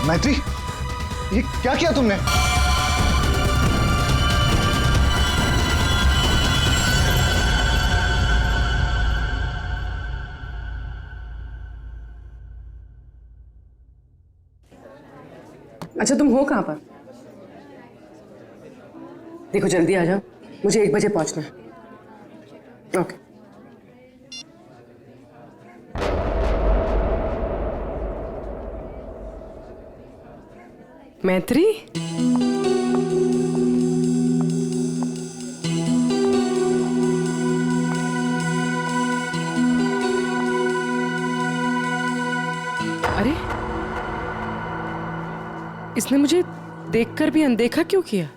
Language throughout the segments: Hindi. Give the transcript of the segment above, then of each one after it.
मैत्री, ये क्या किया तुमने? अच्छा, तुम हो कहाँ पर? देखो जल्दी आ जाओ, मुझे 1 बजे पहुंचना है। ओके। मैत्री, अरे इसने मुझे देखकर भी अनदेखा क्यों किया?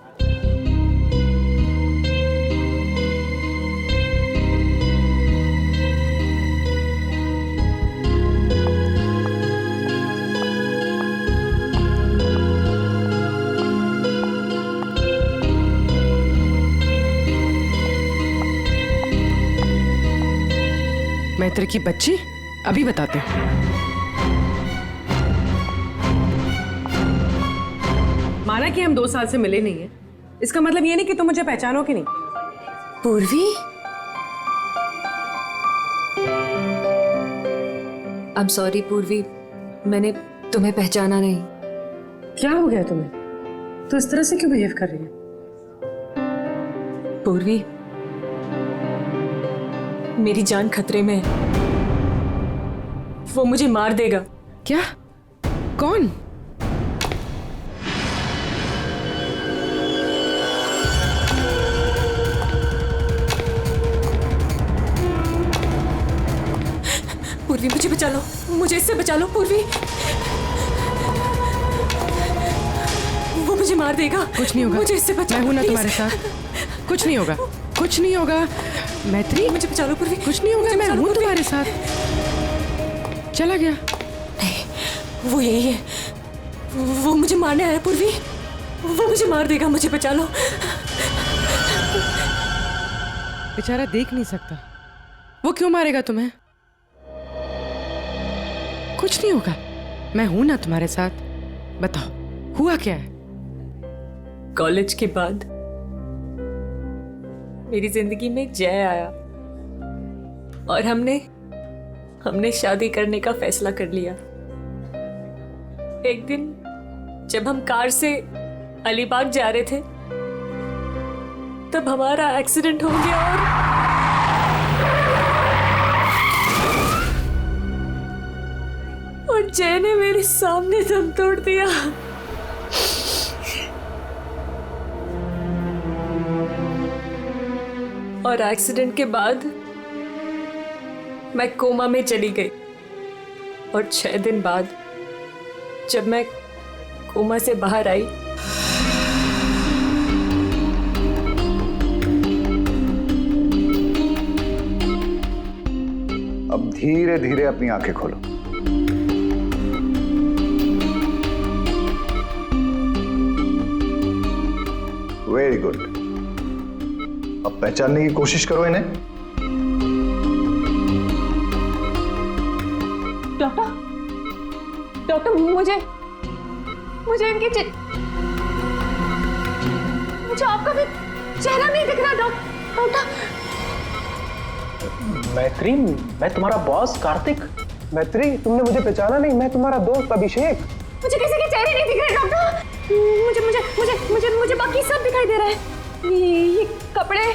मैत्री की बच्ची, अभी बताते हैं। माना कि हम 2 साल से मिले नहीं हैं, इसका मतलब ये नहीं कि तुम मुझे पहचानोगे नहीं। पूर्वी, आई एम सॉरी पूर्वी, मैंने तुम्हें पहचाना नहीं। क्या हो गया तुम्हें? तो इस तरह से क्यों बिहेव कर रही है? पूर्वी, मेरी जान खतरे में है। वो मुझे मार देगा। क्या? कौन? पूर्वी, मुझे बचा लो, मुझे इससे बचा लो पूर्वी। वो मुझे मार देगा। कुछ नहीं होगा, मुझे इससे बचा लो, मैं हूं ना please। तुम्हारे साथ। कुछ नहीं होगा, कुछ नहीं होगा। मैत्री, मुझे बचा लो पूर्वी। कुछ नहीं होगा, मैं हूं तुम्हारे साथ। चला गया? नहीं, वो यही है। वो मुझे मारने आया पूर्वी। वो मुझे मार देगा, मुझे बचा लो। बेचारा देख नहीं सकता, वो क्यों मारेगा तुम्हें? कुछ नहीं होगा, मैं हूं ना तुम्हारे साथ। बताओ, हुआ क्या है? कॉलेज के बाद मेरी जिंदगी में जय आया और हमने शादी करने का फैसला कर लिया। एक दिन जब हम कार से अलीबाग जा रहे थे, तब हमारा एक्सीडेंट हो गया और जय ने मेरे सामने दम तोड़ दिया। और एक्सीडेंट के बाद मैं कोमा में चली गई और 6 दिन बाद जब मैं कोमा से बाहर आई, अब धीरे धीरे अपनी आंखें खोलो। Very good. अब पहचानने की कोशिश करो इन्हें। डॉक्टर मुझे इनके मुझे आपका भी चेहरा नहीं दिख रहा डॉक्टर। मैत्री, मैं तुम्हारा बॉस कार्तिक। मैत्री, तुमने मुझे पहचाना नहीं? मैं तुम्हारा दोस्त अभिषेक। मुझे किसी के चेहरे नहीं दिख रहे डॉक्टर। मुझे मुझे मुझे मुझे मुझे बाकी सब दिखाई दे रहा है। ये कपड़े,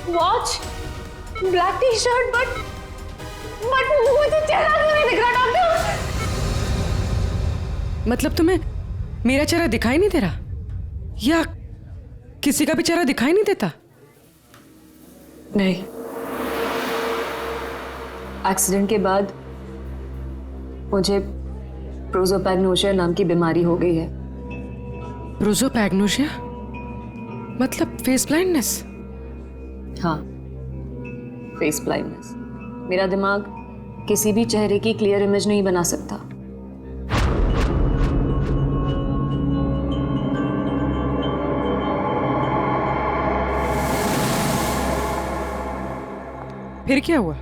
watch, black T shirt, but मुझे चेहरा नहीं दिख रहा डॉक्टर। मतलब तुम्हें मेरा चेहरा दिखाई नहीं दे रहा, या किसी का भी चेहरा दिखाई नहीं देता? नहीं, एक्सीडेंट के बाद मुझे प्रोसोपैग्नोसिया नाम की बीमारी हो गई है। प्रोसोपैग्नोसिया मतलब फेस ब्लाइंडनेस? हाँ, फेस ब्लाइंडनेस। मेरा दिमाग किसी भी चेहरे की क्लियर इमेज नहीं बना सकता। फिर क्या हुआ?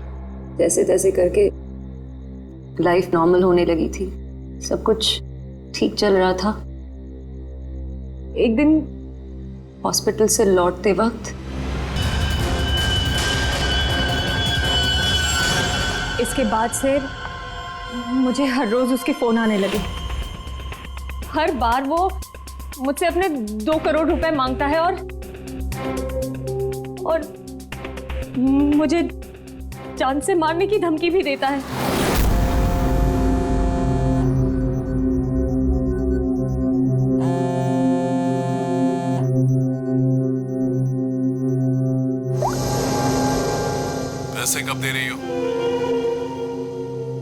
जैसे तैसे करके लाइफ नॉर्मल होने लगी थी। सब कुछ ठीक चल रहा था। एक दिन हॉस्पिटल से लौटते वक्त इसके बाद से मुझे हर रोज उसके फोन आने लगे। हर बार वो मुझसे अपने 2 करोड़ रुपए मांगता है और मुझे जान से मारने की धमकी भी देता है। पैसे कब दे रही हो?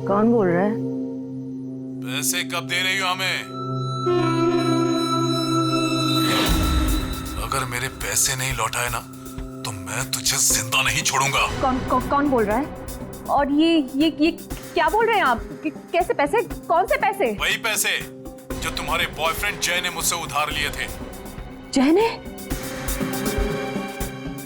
कौन बोल रहा है? पैसे कब दे रही हो हमें? अगर मेरे पैसे नहीं लौटाए ना तो मैं तुझे जिंदा नहीं छोड़ूंगा। कौन बोल रहा है? और ये क्या बोल रहे हैं आप? कैसे पैसे? कौन से पैसे? वही पैसे जो तुम्हारे बॉयफ्रेंड जय ने मुझसे उधार लिए थे। जय ने?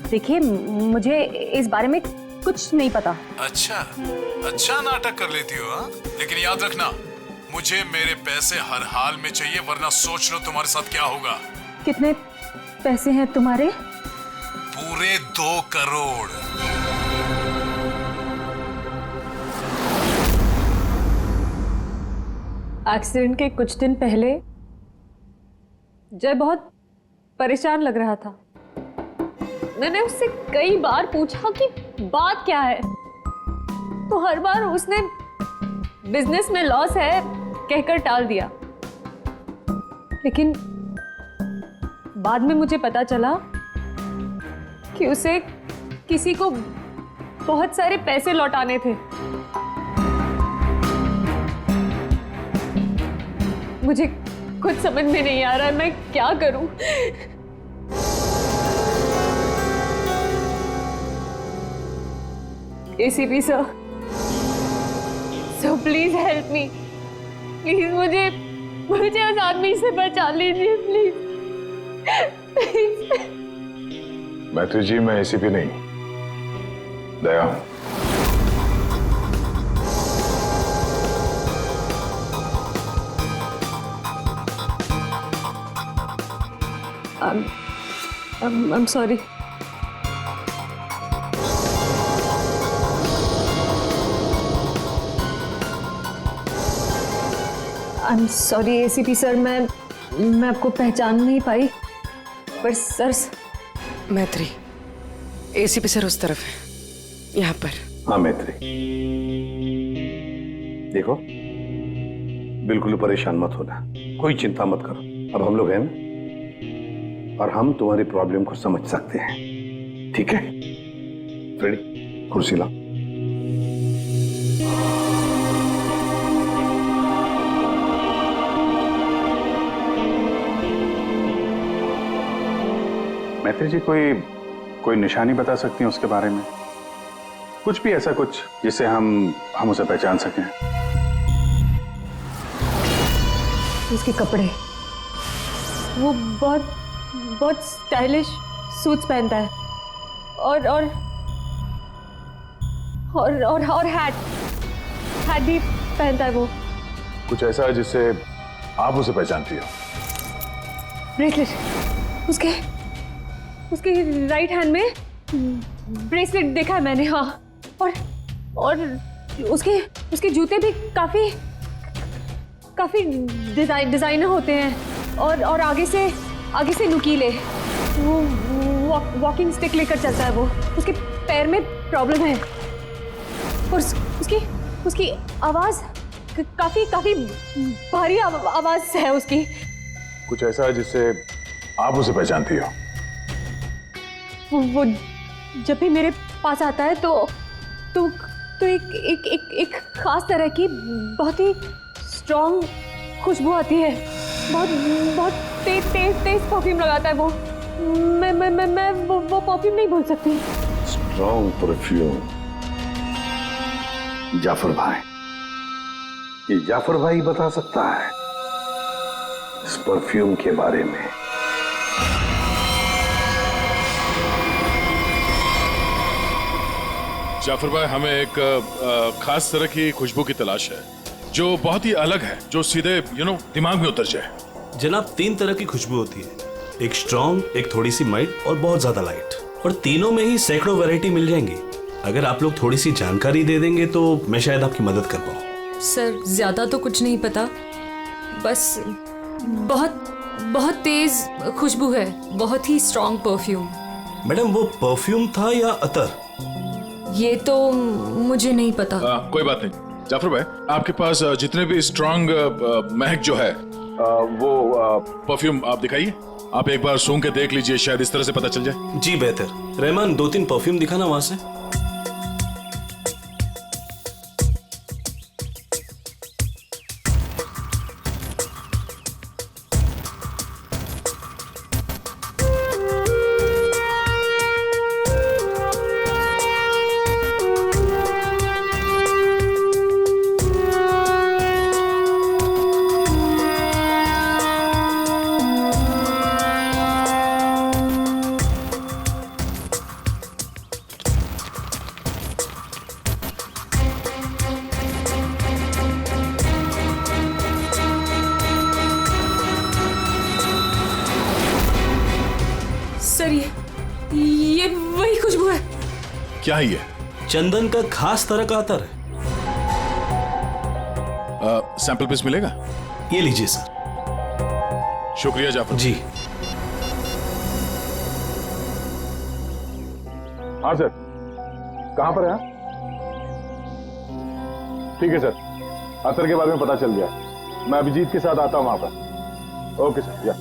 देखिए, मुझे इस बारे में कुछ नहीं पता। अच्छा नाटक कर लेती हो हाँ? लेकिन याद रखना, मुझे मेरे पैसे हर हाल में चाहिए, वरना सोच लो तुम्हारे साथ क्या होगा। कितने पैसे हैं तुम्हारे? पूरे 2 करोड़। एक्सीडेंट के कुछ दिन पहले जय बहुत परेशान लग रहा था। मैंने उससे कई बार पूछा कि बात क्या है, तो हर बार उसने बिजनेस में लॉस है कहकर टाल दिया। लेकिन बाद में मुझे पता चला कि उसे किसी को बहुत सारे पैसे लौटाने थे। मुझे कुछ समझ में नहीं आ रहा है मैं क्या करूं। ACP sir, please help me. Please मुझे उस आदमी से बचा लीजिए प्लीज। मैत्री जी, मैं एसीपी नहीं, दया हूं। I'm sorry. I'm sorry ACP sir, मैं आपको पहचान नहीं पाई। पर सर, मैत्री, एसीपी सर उस तरफ है, यहाँ पर। हाँ मैत्री, देखो बिल्कुल परेशान मत होना, कोई चिंता मत करो। अब हम लोग हैं ना, और हम तुम्हारी प्रॉब्लम को समझ सकते हैं, ठीक है? फ्रेडी, कुर्सी लाओ। मैत्री जी, कोई निशानी बता सकती हैं उसके बारे में? कुछ भी ऐसा कुछ जिससे हम उसे पहचान सकें। उसके कपड़े, वो बहुत स्टाइलिश सूट्स पहनता है और हैट भी पहनता है वो। कुछ ऐसा जिससे आप उसे पहचानती हो? ब्रेसलेट, उसके राइट हैंड में ब्रेसलेट देखा है मैंने। हाँ, और उसके जूते भी काफी डिजाइनर होते हैं और आगे से नुकीले। वो वॉकिंग स्टिक लेकर चलता है वो। उसके पैर में प्रॉब्लम है और उसकी आवाज काफी भारी आवाज है उसकी। कुछ ऐसा जिससे आप उसे पहचानती हो? वो जब भी मेरे पास आता है तो एक खास तरह की बहुत ही स्ट्रॉन्ग खुशबू आती है। बहुत तेज परफ्यूम लगाता है वो। मैं वो परफ्यूम नहीं भूल सकती। Strong perfume. जाफर भाई, ये जाफर भाई बता सकता है इस परफ्यूम के बारे में। जाफर भाई, हमें एक खास तरह की खुशबू की तलाश है जो बहुत ही अलग है, जो सीधे दिमाग में उतर जाए। जनाब 3 तरह की खुशबू होती है, एक स्ट्रॉन्ग, एक थोड़ी सी माइल्ड और बहुत ज्यादा लाइट, और तीनों में ही सैकड़ों वैरायटी मिल जाएंगी। अगर आप लोग थोड़ी सी जानकारी दे देंगे तो मैं शायद आपकी मदद कर पाऊँ। सर ज्यादा तो कुछ नहीं पता, बस बहुत बहुत तेज खुशबू है, बहुत ही स्ट्रॉन्ग परफ्यूम। मैडम वो परफ्यूम था या अतर? ये तो मुझे नहीं पता। कोई बात नहीं जाफर भाई, आपके पास जितने भी स्ट्रॉन्ग महक जो है वो परफ्यूम आप दिखाइए। आप एक बार सूंघ के देख लीजिए, शायद इस तरह से पता चल जाए। जी बेहतर। रहमान 2-3 परफ्यूम दिखाना वहां से। सर ये वही खुशबू है। क्या है ये? चंदन का खास तरह का अतर है। सैंपल पीस मिलेगा? ये लीजिए सर। शुक्रिया जाफर जी। हाँ सर, कहां पर है? ठीक है सर, अतर के बारे में पता चल गया। मैं अभिजीत के साथ आता हूं वहां पर। Okay sir. या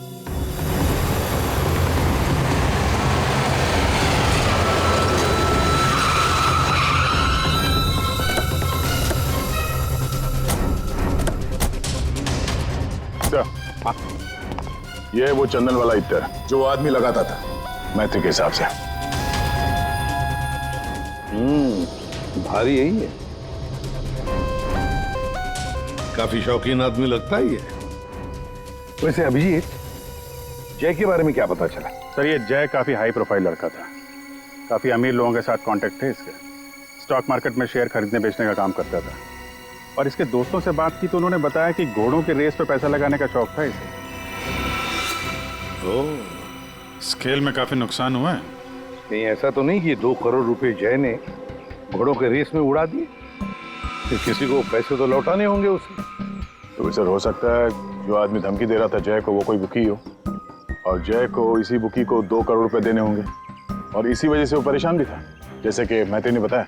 ये वो चंदन वाला इत्र जो वो आदमी लगाता था मैत्री के हिसाब से। भारी यही है, काफी शौकीन आदमी लगता है ये। वैसे अभिजीत, जय के बारे में क्या पता चला? सर ये जय काफी हाई प्रोफाइल लड़का था, काफी अमीर लोगों के साथ कांटेक्ट थे इसके। स्टॉक मार्केट में शेयर खरीदने बेचने का काम करता था, और इसके दोस्तों से बात की तो उन्होंने बताया कि घोड़ों के रेस पे पैसा लगाने का शौक था इसे। स्केल में काफी नुकसान हुआ है। नहीं ऐसा तो नहीं कि 2 करोड़ रुपए जय ने घोड़ों के रेस में उड़ा दिए? फिर किसी को पैसे तो लौटाने होंगे उसे। तो सर हो सकता है जो आदमी धमकी दे रहा था जय को वो कोई बुकी हो, और जय को इसी बुकी को 2 करोड़ रुपए देने होंगे, और इसी वजह से वो परेशान भी था, जैसे कि मैत्री ने बताया।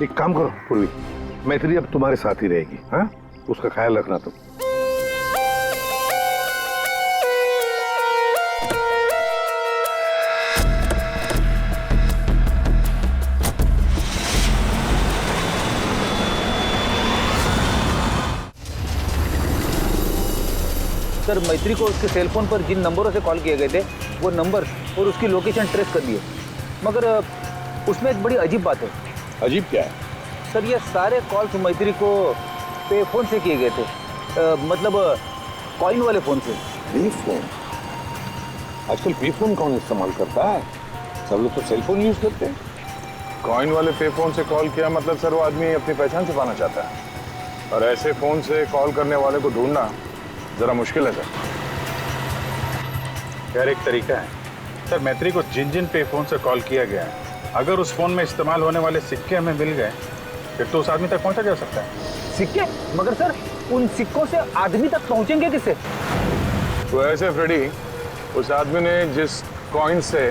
एक काम करो पूर्वी, मैत्री अब तुम्हारे साथ ही रहेगी। हाँ, उसका ख्याल रखना तुम। सर मैत्री को उसके सेल फोन पर जिन नंबरों से कॉल किए गए थे वो नंबर और उसकी लोकेशन ट्रेस कर लिए, मगर उसमें एक बड़ी अजीब बात है। अजीब क्या है? सर ये सारे कॉल्स मैत्री को पे फोन से किए गए थे, मतलब कॉइन वाले फोन से। पे फोन? आजकल पे फोन कौन इस्तेमाल करता है? सब लोग तो सेल फोन यूज करते हैं। कॉइन वाले पे फोन से कॉल किया मतलब सर वो आदमी अपनी पहचान छुपाना चाहता है, और ऐसे फोन से कॉल करने वाले को ढूंढना जरा मुश्किल है सर। खैर एक तरीका है सर, मैत्री को जिन जिन पे फोन से कॉल किया गया है, अगर उस फोन में इस्तेमाल होने वाले सिक्के हमें मिल गए फिर तो उस आदमी तक पहुंचा जा सकता है। सिक्के? मगर सर उन सिक्कों से आदमी तक पहुंचेंगे किससे? तो ऐसे फ्रेडी, उस आदमी ने जिस कॉइन से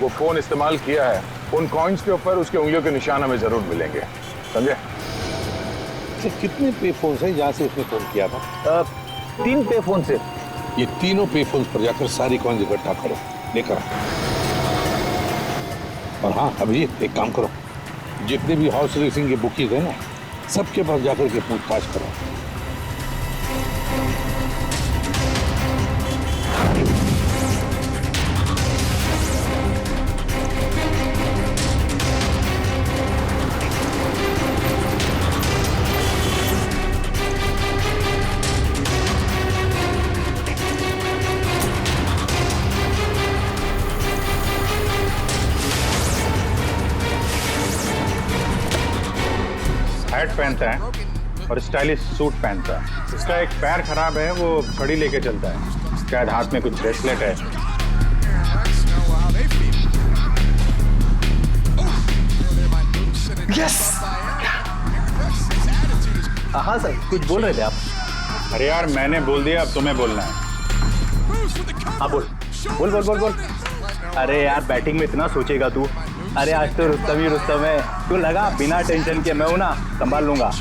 वो फोन इस्तेमाल किया है, उन कॉइन्स के ऊपर उसके उंगलियों के निशान हमें जरूर मिलेंगे, समझे? कितने पे फोन है जहाँ से उसने फोन किया था? 3 पे फोन से। ये तीनों पे फोन पर जाकर सारी कॉइन इकट्ठा करो, लेकर आओ। और हाँ अभिजीत, एक काम करो, जितने भी हॉर्स रेसिंग के बुकीज है ना, सबके पास जाकर के पूछताछ करो। हैट पहनता है और स्टाइलिश सूट पहनता है। इसका एक पैर खराब है, वो घड़ी लेके चलता है, शायद हाथ में कुछ ब्रेसलेट है। हाँ सर, कुछ बोल रहे थे आप? अरे यार मैंने बोल दिया, अब तुम्हें बोलना है। हाँ बोल बोल बोल बोल बोल। अरे यार बैटिंग में इतना सोचेगा तू? अरे आज तो रुस्तम ही रुस्तम है, तू लगा बिना टेंशन के, मैं हूं ना, संभाल लूंगा।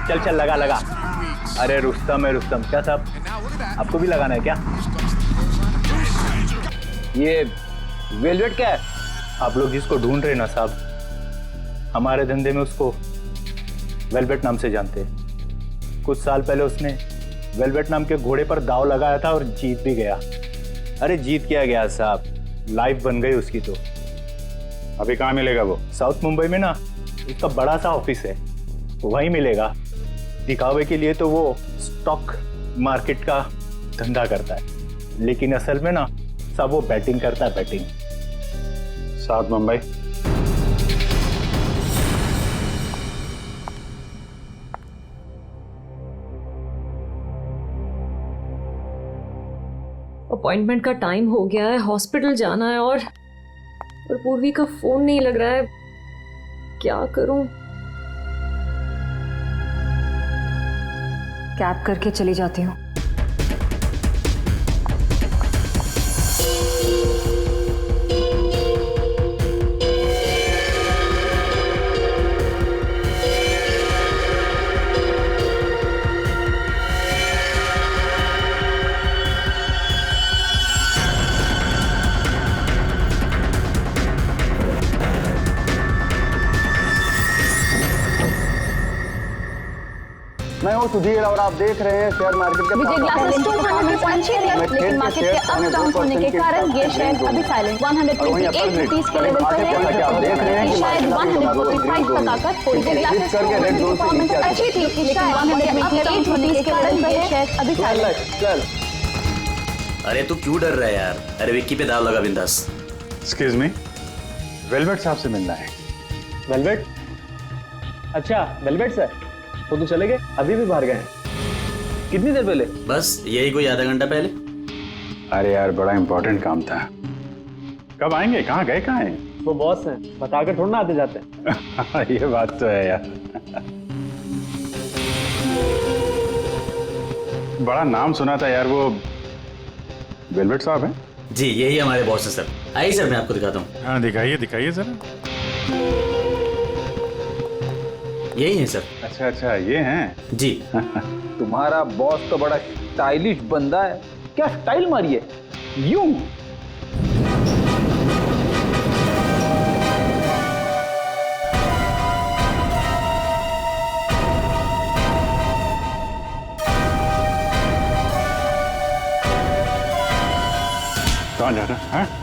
चल चल लगा लगा। अरे रुस्तम है रुस्तम। क्या साहब, आपको भी लगाना है क्या? ये वेलवेट क्या है? आप लोग जिसको ढूंढ रहे हैं ना साहब, हमारे धंधे में उसको वेलवेट नाम से जानते हैं। कुछ साल पहले उसने वेलवेट नाम के घोड़े पर दाव लगाया था और जीत भी गया। अरे जीत क्या गया साहब, लाइफ बन गई उसकी। तो अभी कहाँ मिलेगा वो? साउथ मुंबई में ना उसका बड़ा सा ऑफिस है, वहीं मिलेगा। दिखावे के लिए तो वो स्टॉक मार्केट का धंधा करता है, लेकिन असल में ना सब वो बैटिंग करता है, बैटिंग। साउथ मुंबई? अपॉइंटमेंट का टाइम हो गया है, हॉस्पिटल जाना है और पूर्वी का फोन नहीं लग रहा है, क्या करूं? कैब करके चली जाती हूँ। मैं हूँ सुधीर और आप देख रहे हैं शेयर मार्केट के विजय ग्लासेस 200 लेकिन मार्केट के अप डाउन होने के कारण ये शेयर अभी साइलेंट 128 रुपीस के लेवल पर है। शायद 145 तक आकर विजय ग्लासेस परफॉर्मेंस अच्छी थी, लेकिन 128 रुपीस के लेवल पर ये शेयर अभी साइलेंट। अरे तू क्यों डर रहा है यार? अरे विक्की पे दाव लगा बिंदास। एक्सक्यूज मी, वेलवेट साहब से मिलना है। वेलवेट? अच्छा वेलवेट सर, वो तो चले गए, अभी भी बाहर गए हैं। कितनी देर पहले? बस यही कोई आधा घंटा पहले। अरे यार बड़ा इंपॉर्टेंट काम था। कब आएंगे? कहाँ गए? कहाँ हैं? वो बॉस हैं, बताकर थोड़ा ना आते जाते हैं। ये बात तो है यार। बड़ा नाम सुना था यार, वो वेलवेट साहब हैं? जी यही हमारे बॉस है सर। आइए सर मैं आपको दिखाता हूँ। हाँ दिखाइए दिखाइए जरा। यही है सर। अच्छा अच्छा ये हैं? जी। तुम्हारा बॉस तो बड़ा स्टाइलिश बंदा है, क्या स्टाइल मारी है यूं। कहाँ जा रहा है?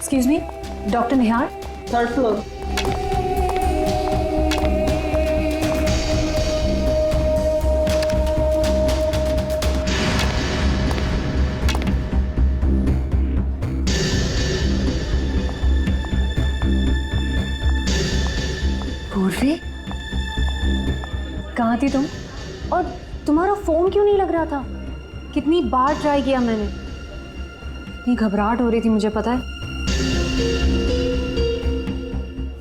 Excuse me, Dr. Nihar? Third floor. पूर्वी, कहाँ थी तुम? और तुम्हारा फोन क्यों नहीं लग रहा था? कितनी बार ट्राई किया मैंने, इतनी घबराहट हो रही थी मुझे पता है।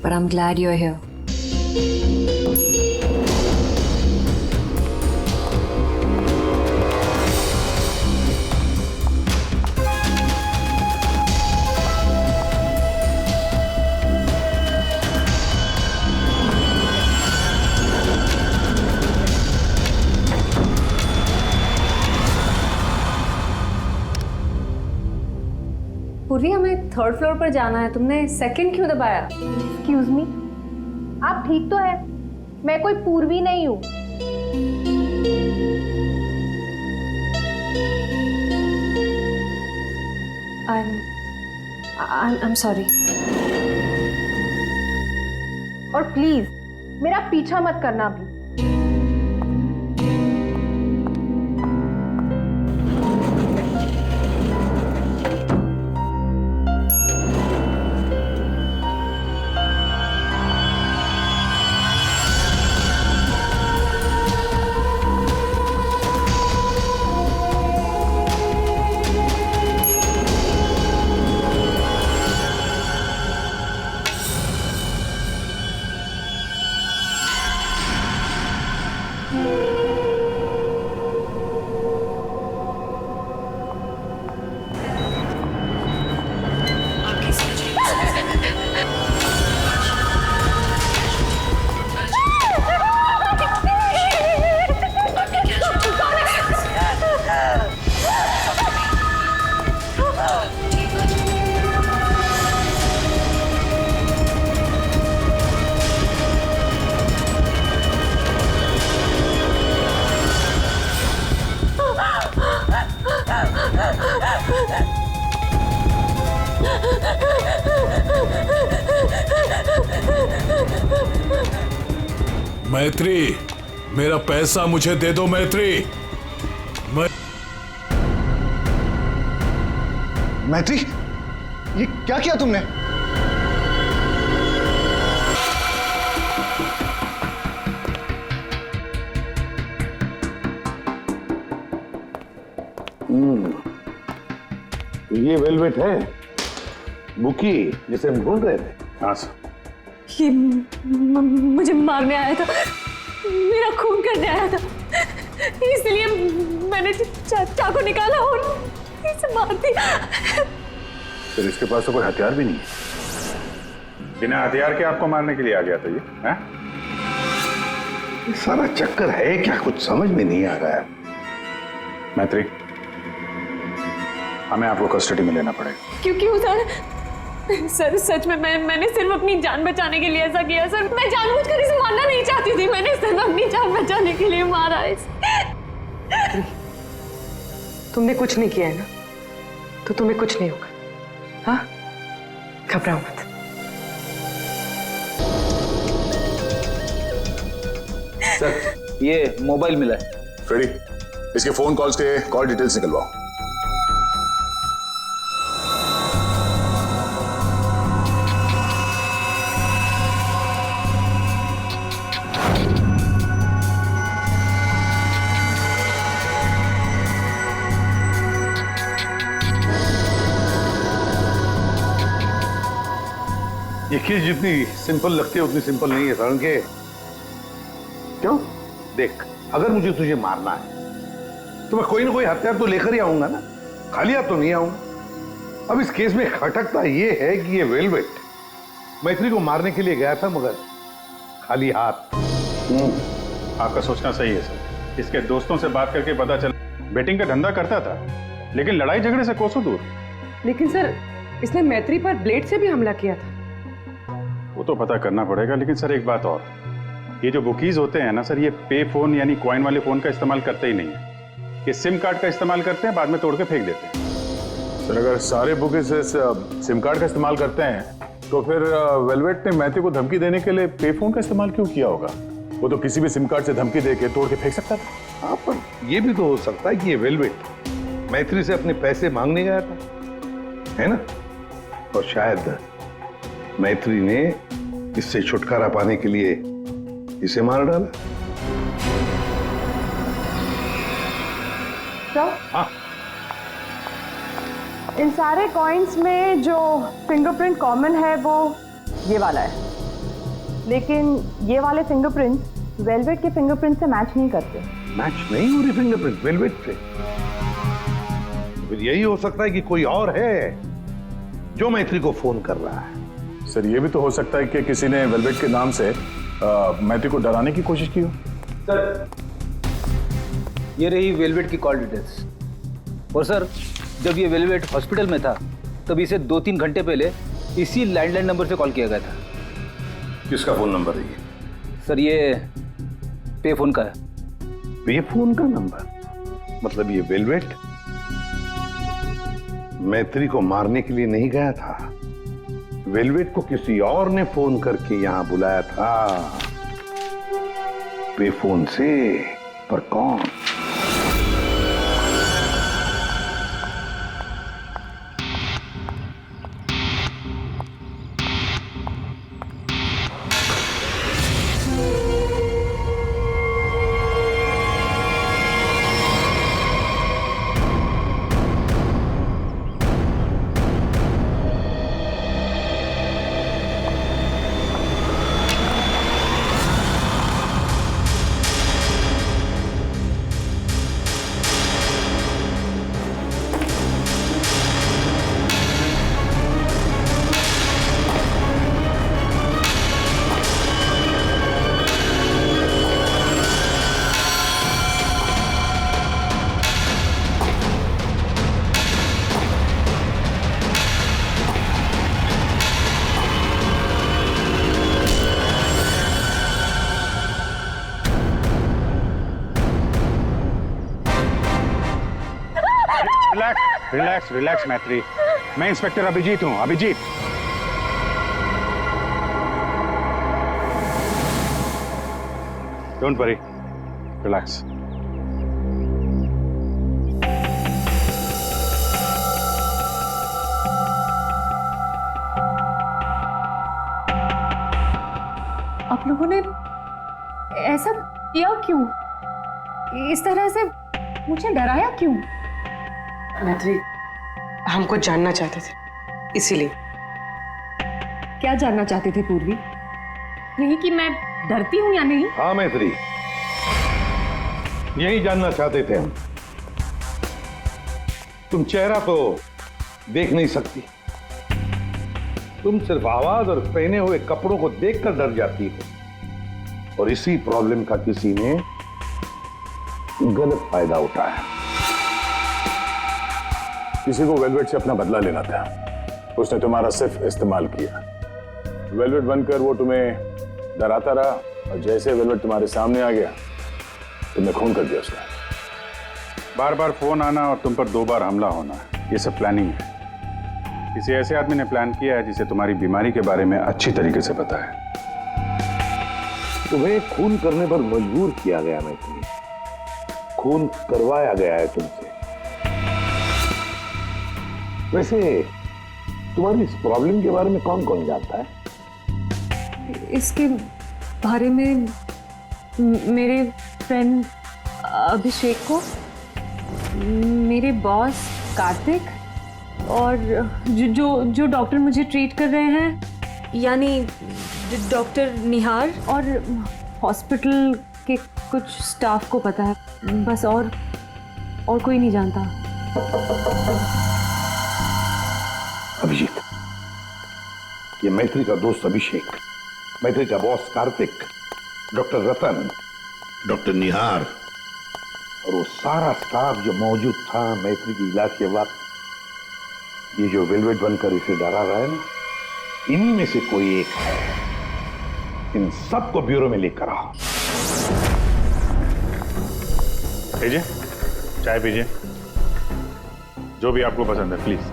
But I'm glad you're here. पूर्वी हमें थर्ड फ्लोर पर जाना है, तुमने सेकंड क्यों दबाया? एक्सक्यूज मी, आप ठीक तो है? मैं कोई पूर्वी नहीं हूँ। I'm sorry. और प्लीज मेरा पीछा मत करना भी। मैत्री, मेरा पैसा मुझे दे दो मैत्री। मैत्री, ये क्या किया तुमने? ये वेलवेट है बुकी जिसे हम ढूंढ रहे थे। हाँ सर। ये मुझे मारने आया था, मेरा खून करने आया था, इसलिए मैंने चाकू निकाला और इसे मार दिया। फिर इसके पास तो कोई हथियार भी नहीं है, बिना हथियार के आपको मारने के लिए आ गया था ये, हैं? ये सारा चक्कर है क्या, कुछ समझ में नहीं आ रहा है। मैत्री, हमें आपको कस्टडी में लेना पड़ेगा। क्यों सर? सच में मैंने सिर्फ अपनी जान बचाने के लिए ऐसा किया सर। मैं जानबूझकर इसे मारना नहीं चाहती थी, मैंने सिर्फ अपनी जान बचाने के लिए मारा इसे। तुमने कुछ नहीं किया है ना, तो तुम्हें कुछ नहीं होगा। हाँ, घबराओ मत। सर, ये मोबाइल मिला है। फ्रेडी, इसके फोन कॉल्स के कॉल डिटेल्स निकलवाओ। ये चीज जितनी सिंपल लगती है उतनी सिंपल नहीं है सरण के। क्यों? देख, अगर मुझे तुझे मारना है तो मैं कोई ना कोई हथियार तो लेकर ही आऊंगा ना, खाली हाथ तो नहीं आऊंगा। अब इस केस में खटकता ये है कि ये वेलवेट मैत्री को मारने के लिए गया था मगर खाली हाथ। आपका सोचना सही है सर। इसके दोस्तों से बात करके पता चला बेटिंग का धंधा करता था, लेकिन लड़ाई झगड़े से कोसों दूर। लेकिन सर, इसने मैत्री पर ब्लेड से भी हमला किया था। वो तो पता करना पड़ेगा, लेकिन सर एक बात और, ये जो बुकीज होते हैं ना सर, ये पे फोन यानी कॉइन वाले फोन का इस्तेमाल करते ही नहीं है। ये सिम कार्ड का इस्तेमाल करते हैं, बाद में तोड़ के फेंक देते हैं। सर, अगर सारे बुकीज सिम कार्ड का इस्तेमाल करते हैं तो फिर वेलवेट ने मैथ्यू को धमकी देने के लिए पे फोन का इस्तेमाल क्यों किया होगा? वो तो किसी भी सिम कार्ड से धमकी देके तोड़ के फेंक सकता था। हाँ, पर यह भी तो हो सकता है कि ये वेलवेट मैत्री से अपने पैसे मांगने गया था, है ना? और शायद मैत्री ने इससे छुटकारा पाने के लिए इसे मार डाला। तो हाँ, इन सारे कॉइन्स में जो फिंगरप्रिंट कॉमन है वो ये वाला है, लेकिन ये वाले फिंगरप्रिंट वेलवेट के फिंगरप्रिंट से मैच नहीं करते। मैच नहीं हो रही फिंगरप्रिंट वेलवेट से? फिर यही हो सकता है कि कोई और है जो मैत्री को फोन कर रहा है। सर, ये भी तो हो सकता है कि किसी ने वेलवेट के नाम से मैथ्यू को डराने की कोशिश की हो। सर, ये रही वेलवेट की कॉल डिटेल्स। और सर, जब ये वेलवेट हॉस्पिटल में था तभी इसे 2-3 घंटे पहले इसी लैंडलाइन नंबर से कॉल किया गया था। किसका फोन नंबर है ये? सर ये पे फोन का है। पे फोन का नंबर? मतलब ये वेलवेट मैत्री को मारने के लिए नहीं गया था, वेलवेट को किसी और ने फोन करके यहां बुलाया था पे फोन से। पर कौन? रिलैक्स रिलैक्स मैत्री, मैं इंस्पेक्टर अभिजीत हूं। Abhijeet, don't worry, relax. आप लोगों ने ऐसा किया क्यों? इस तरह से मुझे डराया क्यों? मैत्री, हम कुछ जानना चाहते थे, इसीलिए। क्या जानना चाहते थे पूर्वी? यही कि मैं डरती हूं या नहीं? हाँ मैत्री, यही जानना चाहते थे हम। तुम चेहरा तो देख नहीं सकती, तुम सिर्फ आवाज और पहने हुए कपड़ों को देखकर डर जाती हो, और इसी प्रॉब्लम का किसी ने गलत फायदा उठाया। किसी को वेलवेट से अपना बदला लेना था, उसने तुम्हारा सिर्फ इस्तेमाल किया। वेलवेट बनकर वो तुम्हें डराता रहा, और जैसे वेलवेट तुम्हारे सामने आ गया तुमने खून कर दिया उसका। बार बार फोन आना और तुम पर 2 बार हमला होना, ये सब प्लानिंग है। किसी ऐसे आदमी ने प्लान किया है जिसे तुम्हारी बीमारी के बारे में अच्छी तरीके से पता है। तुम्हें खून करने पर मजबूर किया गया मैत्री, खून करवाया गया है तुमसे। वैसे तुम्हारी इस प्रॉब्लम के बारे में कौन कौन जानता है? इसके बारे में मेरे फ्रेंड अभिषेक को, मेरे बॉस कार्तिक, और जो डॉक्टर मुझे ट्रीट कर रहे हैं यानी डॉक्टर निहार, और हॉस्पिटल के कुछ स्टाफ को पता है, बस। और कोई नहीं जानता। अभिजीत, ये मैत्री का दोस्त अभिषेक, मैत्री का बॉस कार्तिक, डॉक्टर रतन, डॉक्टर निहार, और वो सारा स्टाफ जो मौजूद था मैत्री की इलाज के वक्त, ये जो वेलवेट बनकर इसे डरा रहा है ना, इन्हीं में से कोई एक है। इन सबको ब्यूरो में लेकर आओ। लीजिए, चाय पीजिए, जो भी आपको पसंद है, प्लीज।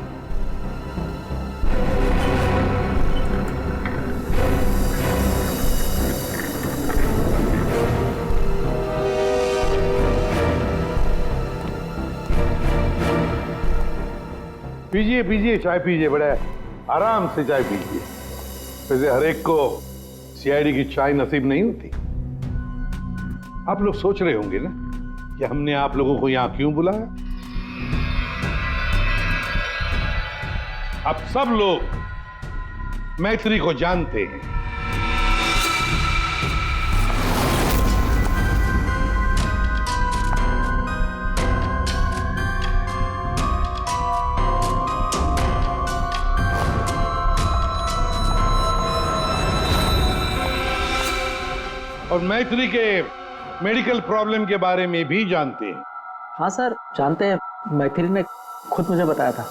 पीजिए पीजिए, चाय पीजिए, बड़े आराम से चाय पीजिए। वैसे हर एक को सीआईडी की चाय नसीब नहीं होती। आप लोग सोच रहे होंगे ना कि हमने आप लोगों को यहां क्यों बुलाया। अब सब लोग मैत्री को जानते हैं। और मैत्री के मेडिकल प्रॉब्लम के बारे में भी जानते हैं। हाँ सर, जानते हैं, मैथिली ने खुद मुझे बताया था।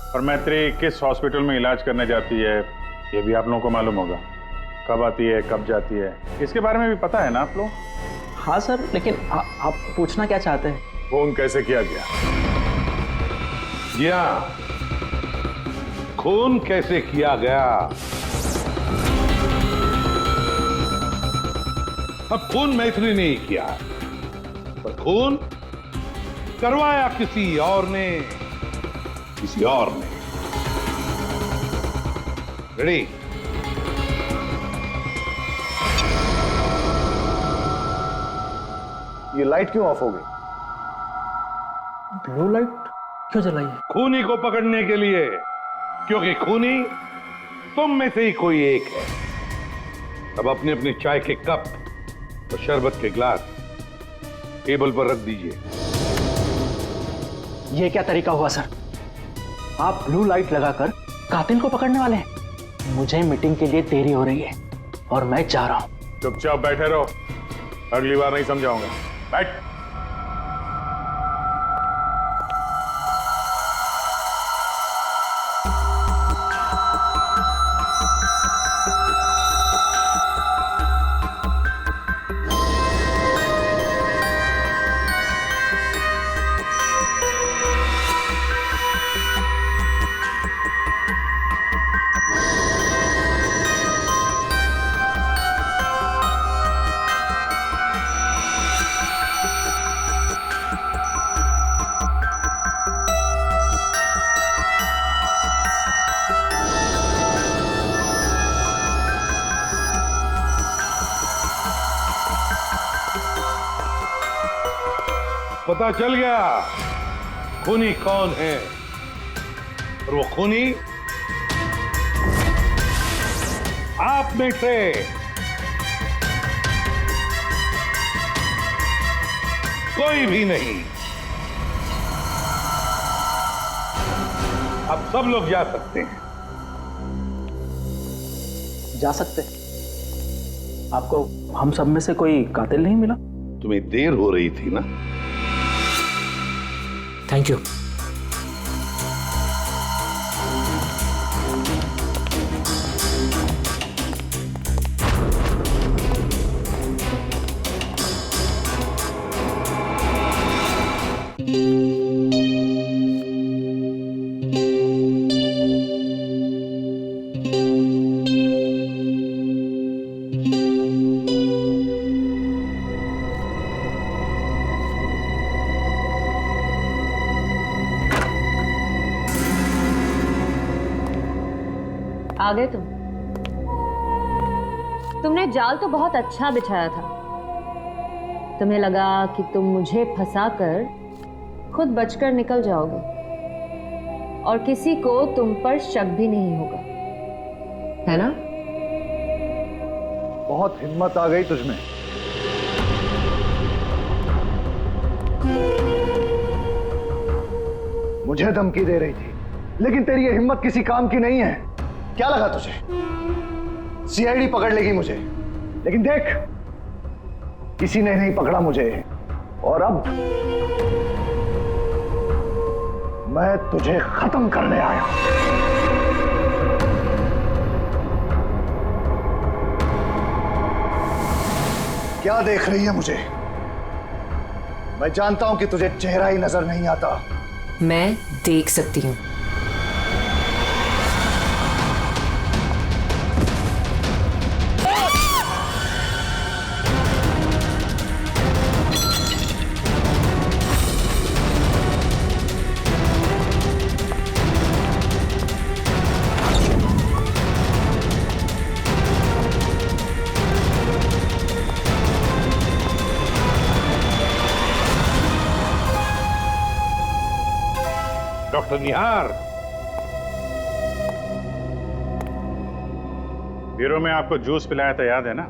और मैत्री किस हॉस्पिटल में इलाज करने जाती है ये भी आप लोगों को मालूम होगा। कब आती है, कब जाती है, इसके बारे में भी पता है ना आप लोग? हाँ सर, लेकिन आप पूछना क्या चाहते हैं? फोन कैसे किया गया? जी हाँ, खून कैसे किया गया? अब खून मैत्री ने ही किया, पर खून करवाया किसी और ने, किसी और ने। रेडी? ये लाइट क्यों ऑफ हो गई? ब्लू लाइट क्यों जलाई है? खूनी को पकड़ने के लिए, क्योंकि खूनी तुम में से ही कोई एक है। अब अपने अपने चाय के कप और शरबत के ग्लास टेबल पर रख दीजिए। ये क्या तरीका हुआ सर? आप ब्लू लाइट लगाकर कातिल को पकड़ने वाले हैं? मुझे मीटिंग के लिए देरी हो रही है और मैं जा रहा हूं। चुपचाप बैठे रहो, अगली बार नहीं समझाऊंगा। बैठ। पता चल गया खूनी कौन है, और वो खूनी आप में से कोई भी नहीं। अब सब लोग जा सकते हैं। जा सकते? आपको हम सब में से कोई कातिल नहीं मिला? तुम्हें देर हो रही थी ना? Thank you. आ गए तुमने जाल तो बहुत अच्छा बिछाया था। तुम्हें लगा कि तुम मुझे फंसाकर खुद बचकर निकल जाओगे और किसी को तुम पर शक भी नहीं होगा, है ना? बहुत हिम्मत आ गई तुझमें। मुझे धमकी दे रही थी, लेकिन तेरी ये हिम्मत किसी काम की नहीं है। क्या लगा तुझे सीआईडी पकड़ लेगी मुझे? लेकिन देख, किसी ने नहीं पकड़ा मुझे, और अब मैं तुझे खत्म करने आया हूं। क्या देख रही है मुझे? मैं जानता हूं कि तुझे चेहरा ही नजर नहीं आता। मैं देख सकती हूँ। डॉक्टर निहार, ब्यूरो में आपको जूस पिलाया था, याद है ना?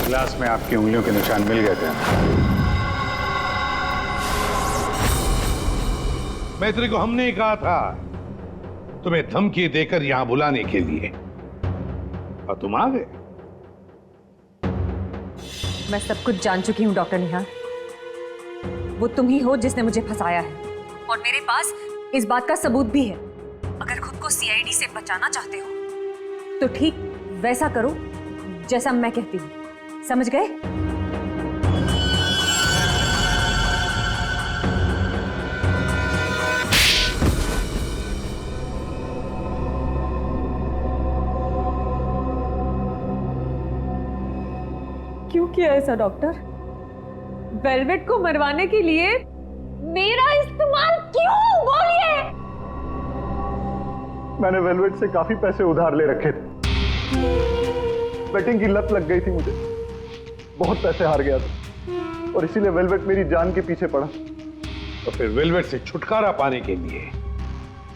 ग्लास में आपकी उंगलियों के निशान मिल गए थे। मैत्री को हमने ही कहा था तुम्हें धमकी देकर यहां बुलाने के लिए, और तुम आ गए। मैं सब कुछ जान चुकी हूँ डॉक्टर निहार। वो तुम ही हो जिसने मुझे फंसाया है, और मेरे पास इस बात का सबूत भी है। अगर खुद को सीआईडी से बचाना चाहते हो तो ठीक वैसा करो जैसा मैं कहती हूँ, समझ गए? क्यों किया ऐसा डॉक्टर? वेलवेट को मरवाने के लिए मेरा इस्तेमाल क्यों? बोलिए। मैंने वेलवेट से काफी पैसे उधार ले रखे थे। बेटिंग की लत लग गई थी मुझे, बहुत पैसे हार गया था और इसीलिए वेलवेट मेरी जान के पीछे पड़ा। तो फिर वेलवेट से छुटकारा पाने के लिए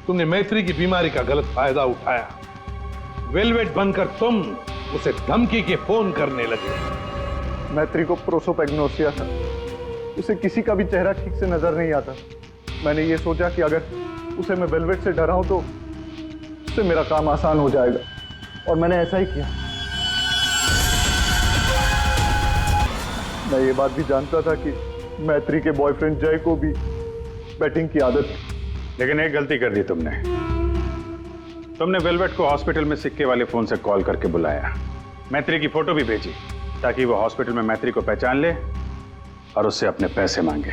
तुमने मैत्री की बीमारी का गलत फायदा उठाया। वेलवेट बनकर तुम उसे धमकी के फोन करने लगे। मैत्री को प्रोसोपेग्नोसिया था, उसे किसी का भी चेहरा ठीक से नजर नहीं आता। मैंने ये सोचा कि अगर उसे मैं वेलवेट से डराऊं तो उससे मेरा काम आसान हो जाएगा और मैंने ऐसा ही किया। मैं ये बात भी जानता था कि मैत्री के बॉयफ्रेंड जय को भी बैटिंग की आदत थी। लेकिन एक गलती कर दी तुमने वेलवेट को हॉस्पिटल में सिक्के वाले फोन से कॉल करके बुलाया, मैत्री की फोटो भी भेजी ताकि वो हॉस्पिटल में मैत्री को पहचान ले और उससे अपने पैसे मांगे।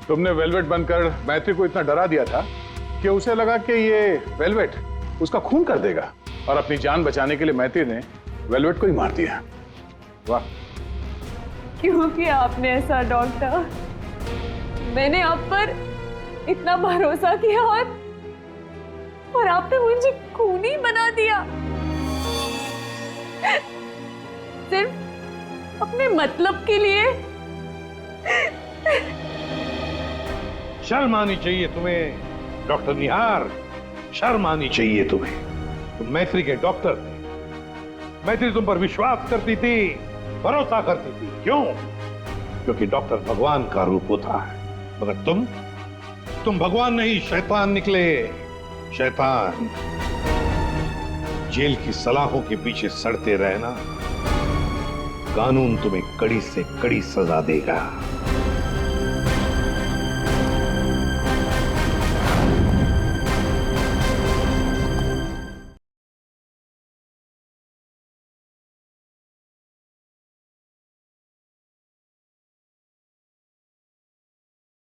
तुमने वेलवेट बनकर मैत्री को इतना डरा दिया था कि उसे लगा कि ये वेलवेट उसका खून कर देगा और अपनी जान बचाने के लिए मैत्री ने वेलवेट को ही मार दिया। वाह, क्यों किया आपने ऐसा डॉक्टर? मैंने आप पर इतना भरोसा किया और आपने मुझे खूनी बना दिया, सिर्फ अपने मतलब के लिए। शर्म आनी चाहिए तुम्हें डॉक्टर निहार, शर्म आनी चाहिए तुम्हें। तुम मैत्री के डॉक्टर थे, मैत्री तुम पर विश्वास करती थी, भरोसा करती थी। क्यों? क्योंकि डॉक्टर भगवान का रूप होता है, मगर तुम भगवान नहीं शैतान निकले। शैतान। जेल की सलाखों के पीछे सड़ते रहना, कानून तुम्हें कड़ी से कड़ी सजा देगा।